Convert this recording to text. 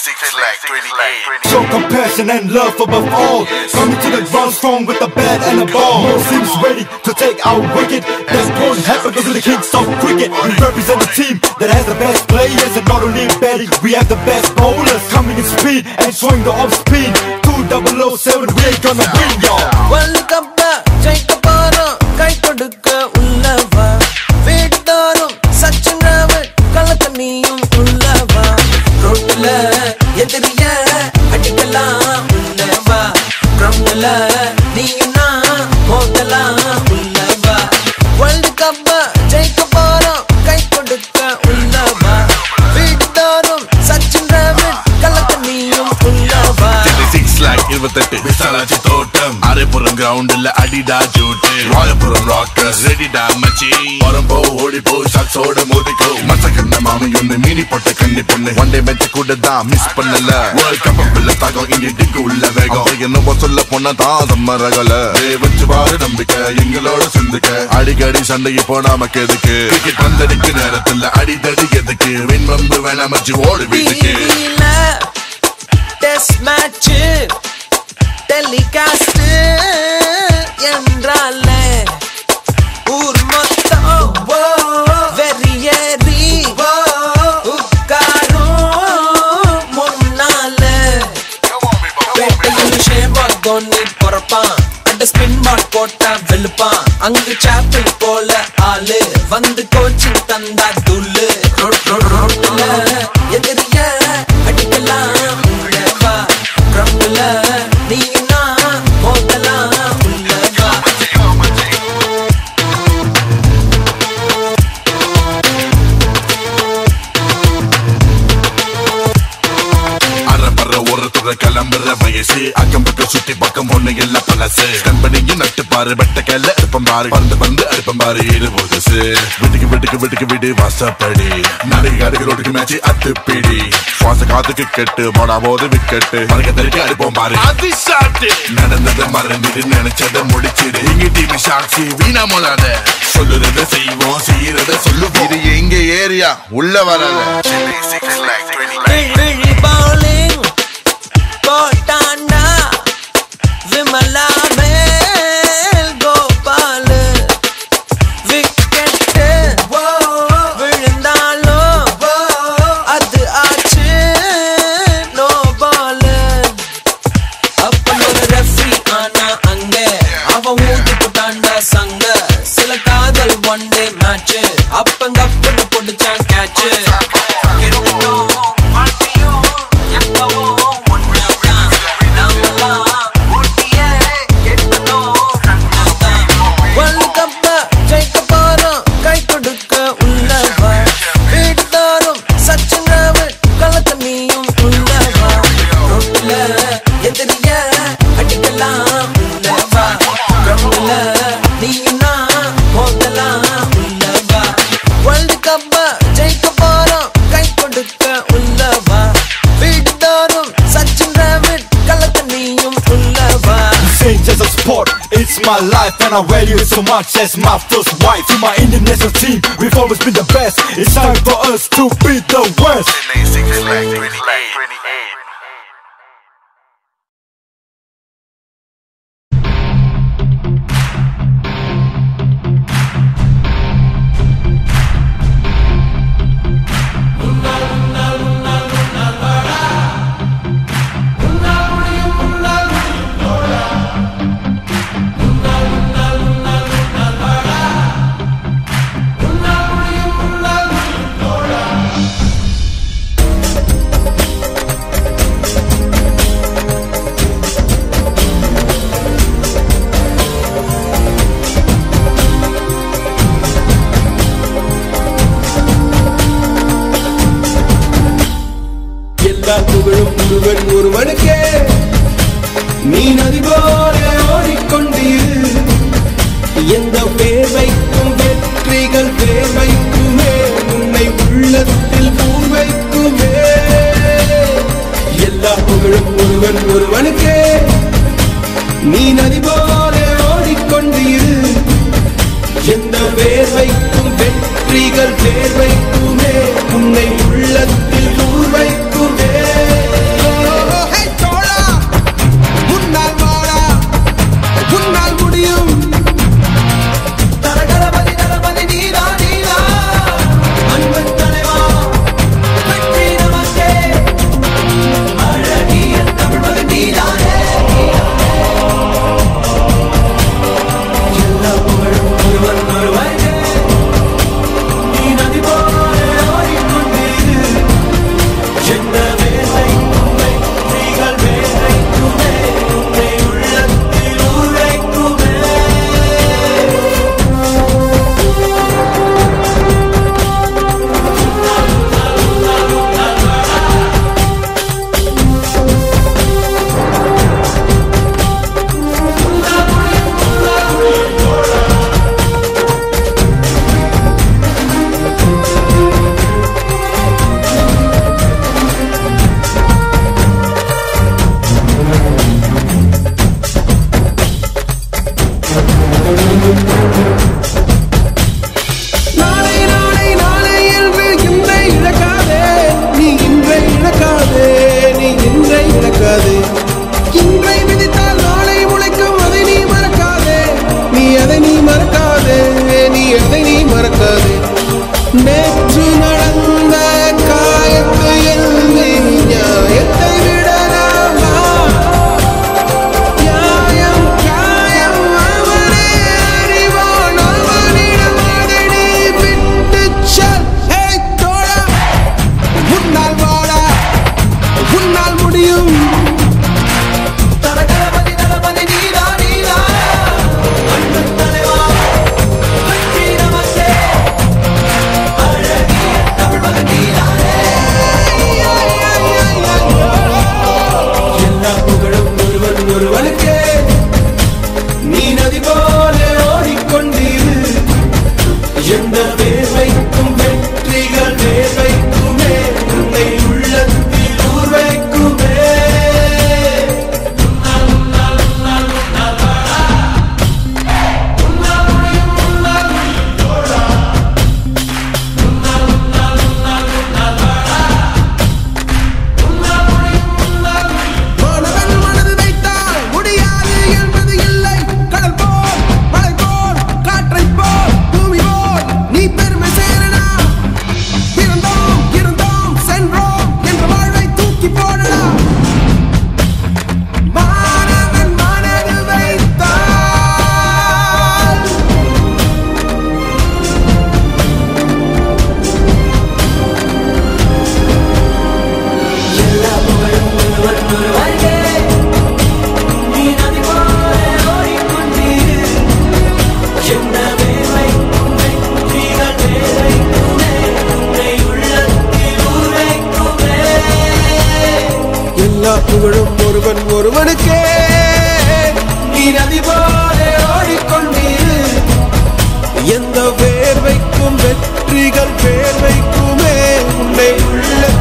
Show compassion and love above all. Coming to the ground strong with the bat and the ball. Muslims ready to take our wicket. That won't happen to the kings of cricket. We represent a team that has the best players, and not only in batting, we have the best bowlers. Coming in speed and showing the off speed. 2007, we ain't gonna win, y'all. World Cup jaika param kai kodukka ullava veedarum Sachin Ravit kalakaniyum ullava roadla ediriya adikalam ullava groundla neeyuna modalam ullava World Cup jaika param kai kodukka ullava veedarum Sachin Ravit kalakaniyum ullava 28 Visalachi தோட்டம் அரைப்புறம் கிரவுண்ட்ல அடிடா ஜூட்டு Royapuram Rockers ரெடிடா மச்சி பரம்போ ஓடிப்போ ஷாட்ஸோட மோதிக்கோ மசக்கண்ண மாமி ஒன்று மீனி போட்ட கண்ணி பொண்ணு ஒன் டே மேட்ச் கூட தான் மிஸ் பண்ணல வேர்ல்ட் கப் பில்ல தாக்கம் இங்க டிக்கு உள்ள வேகம் என்னமோ சொல்ல பொண்ண தான் சம்ம ரகல வச்சு பாரு நம்பிக்கை எங்களோட சிந்துக்க அடிக்கடி சண்டைக்கு போனாமக்கு எதுக்கு கிரிக்கெட் பந்தடிக்கு நேரத்துல அடிதடி எதுக்கு வின் வம்பு வேணாம் மச்சி ஓடு வீட்டுக்கு Test match telecast என்றாலே ஊர் மொத்தம் வெறியேறி உட்காரும் முன்னாலே பேட்டையில் ஷேவாக் தோனி பொறப்பான் அண்ட் ஸ்பின் மார்க் போட்டா வெளுப்பான் அங்கு சாப்பிள் போல ஆளு வந்து கோச்சிங் தந்தா துள்ளு ரோட்ல எதிரிய அடிக்கலாம் நீனா மோதலாம் உள்ளவா அறப்பற ஒரு துறை கிளம்புற வயசு அக்கம் பக்கம் சுத்தி பக்கம் ஒண்ணு எல்லாம் பழசு கண்பனியும் நட்டு பாரு வெட்ட கையில இருப்பம் பாரு பந்து அடிப்பம் பாரு ஏழு போதுசு விட்டுக்கு விடு வாசப்படி நடிகை ரோட்டுக்கு மேட்சி அத்துப்பிடி சுவாச காத்துக்கு கெட்டு போனா போது விக்கெட்டு மறுக்க தறிக்கு அடிப்போம் பாரு அது சாப்பிட்டு நடந்ததை மறந்துட்டு நினைச்சதை முடிச்சிடு இங்க டீம் சாட்சி வீணா மோலாத சொல்லுறத செய்வோம் செய்யறத சொல்லுவோம் இது எங்க ஏரியா உள்ள வராத bowling போட்டாண்டா விமலா மேல் கோபால் விக்கெட் விழுந்தாலும் அது ஆச்சு நோ பால் அப்பனோட ரெஃப்ரி ஆனா அங்க அவன் ஊதி போட்டாண்டா சங்க சில காதல் ஒன் டே மேட்ச் அப்பங்கப்பன்னு பிடிச்சான் catch As a sport, it's my life and I value it so much as my first wife. To my Indian national team, we've always been the best. It's time for us to beat the West. ஒருவனுக்கே நீ நதி போல ஓடிக்கொண்டீரு எந்த பேர் வைக்கும் வெற்றிகள் பேர் வைக்குமே உன்னை உள்ளத்தில் பூர் வைக்குமே எல்லா புகழும் ஒருவனுக்கே நீ நதி போல ஓடிக்கொண்டீரு எந்த பேர் வைக்கும் வெற்றிகள் பேர் வைக்குமே உன்னை உள்ளத்தில் பூர் வைக்குமே எந்த வேர்வைக்கும் வெற்றிகள் வேர்வைக்குமே உன்னை உள்ளத்தில் ஊர் வைக்குமே புகழும் ஒருவன் ஒருவனுக்கே நீ நதி போல ஓடிக்கொண்டீரு எந்த வேர்வைக்கும் வெற்றிகள் வேர்வைக்குமே உன்னை உள்ள